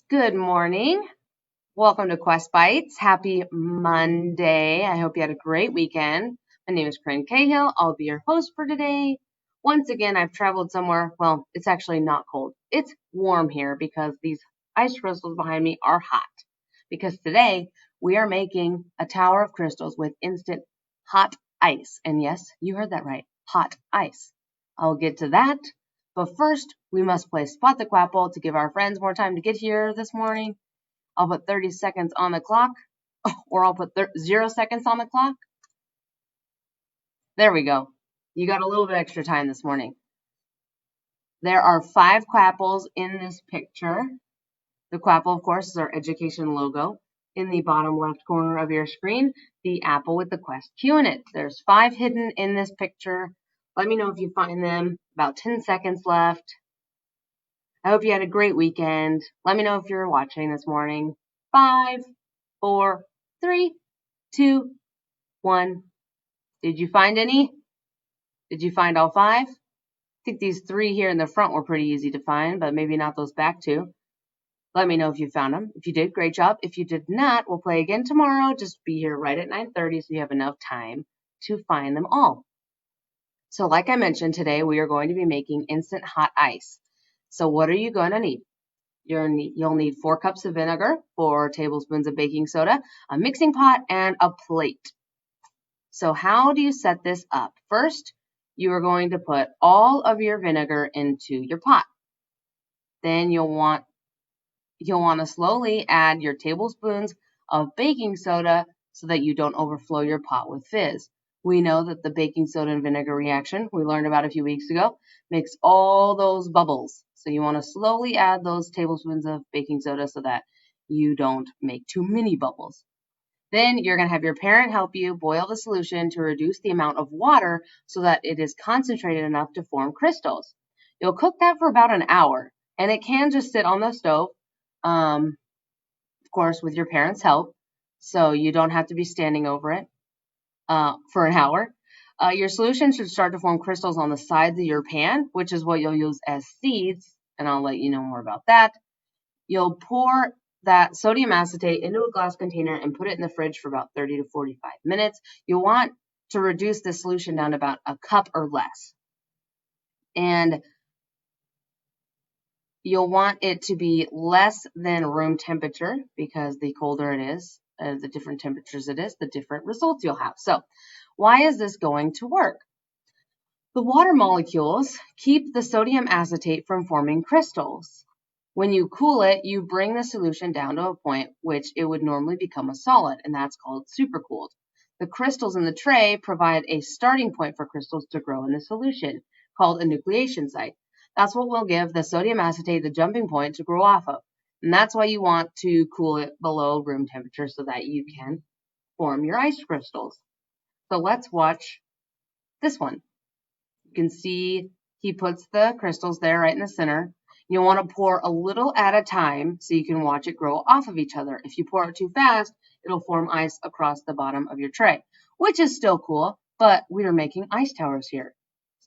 Good morning. Welcome to Quest Bites. Happy Monday. I hope you had a great weekend. My name is Corinne Cahill. I'll be your host for today. Once again, I've traveled somewhere. Well, it's actually not cold. It's warm here because these ice crystals behind me are hot. Because today we are making a tower of crystals with instant hot ice. And yes, you heard that right. Hot ice. I'll get to that. But first, we must play Spot the Quapple to give our friends more time to get here this morning. I'll put 30 seconds on the clock, or I'll put 0 seconds on the clock. There we go. You got a little bit extra time this morning. There are 5 Quapples in this picture. The Quapple, of course, is our education logo. In the bottom left corner of your screen, the apple with the Quest Q in it. There's 5 hidden in this picture. Let me know if you find them. About 10 seconds left. I hope you had a great weekend. Let me know if you're watching this morning. 5, 4, 3, 2, 1. Did you find any? Did you find all 5? I think these 3 here in the front were pretty easy to find, but maybe not those back 2. Let me know if you found them. If you did, great job. If you did not, we'll play again tomorrow. Just be here right at 9:30 so you have enough time to find them all. So like I mentioned, today we are going to be making instant hot ice. So what are you going to need? You'll need 4 cups of vinegar, 4 tablespoons of baking soda, a mixing pot, and a plate. So how do you set this up? First, you are going to put all of your vinegar into your pot. Then you'll want to slowly add your tablespoons of baking soda so that you don't overflow your pot with fizz. We know that the baking soda and vinegar reaction we learned about a few weeks ago makes all those bubbles. So you want to slowly add those tablespoons of baking soda so that you don't make too many bubbles. Then you're going to have your parent help you boil the solution to reduce the amount of water so that it is concentrated enough to form crystals. You'll cook that for about an hour, and it can just sit on the stove, of course, with your parents' help, so you don't have to be standing over it for an hour. Your solution should start to form crystals on the sides of your pan, which is what you'll use as seeds, and I'll let you know more about that. You'll pour that sodium acetate into a glass container and put it in the fridge for about 30 to 45 minutes. You'll want to reduce the solution down to about a cup or less. And you'll want it to be less than room temperature because the colder it is, the different temperatures it is, the different results you'll have. So why is this going to work? The water molecules keep the sodium acetate from forming crystals. When you cool it, you bring the solution down to a point which it would normally become a solid, and that's called supercooled. The crystals in the tray provide a starting point for crystals to grow in the solution, called a nucleation site. That's what will give the sodium acetate the jumping point to grow off of. And that's why you want to cool it below room temperature so that you can form your ice crystals. So let's watch this one. You can see he puts the crystals there right in the center. You'll want to pour a little at a time so you can watch it grow off of each other. If you pour it too fast, it'll form ice across the bottom of your tray, which is still cool, but we are making ice towers here.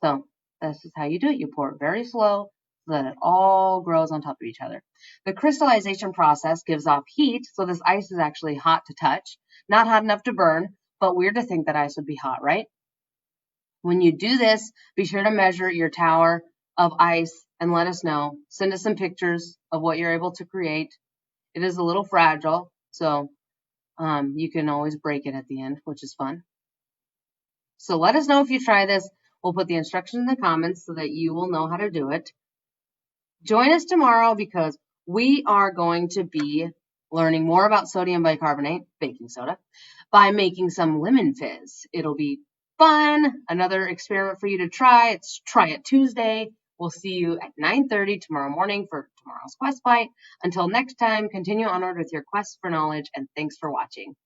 So this is how you do it. You pour it very slow so that it all grows on top of each other. The crystallization process gives off heat, so this ice is actually hot to touch, not hot enough to burn, but weird to think that ice would be hot, right? When you do this, be sure to measure your tower of ice and let us know. Send us some pictures of what you're able to create. It is a little fragile, so you can always break it at the end, which is fun. So let us know if you try this. We'll put the instructions in the comments so that you will know how to do it. Join us tomorrow because we are going to be learning more about sodium bicarbonate, baking soda, by making some lemon fizz. It'll be fun. Another experiment for you to try. It's Try It Tuesday. We'll see you at 9:30 tomorrow morning for tomorrow's Quest Bite. Until next time, continue onward with your quest for knowledge, and thanks for watching.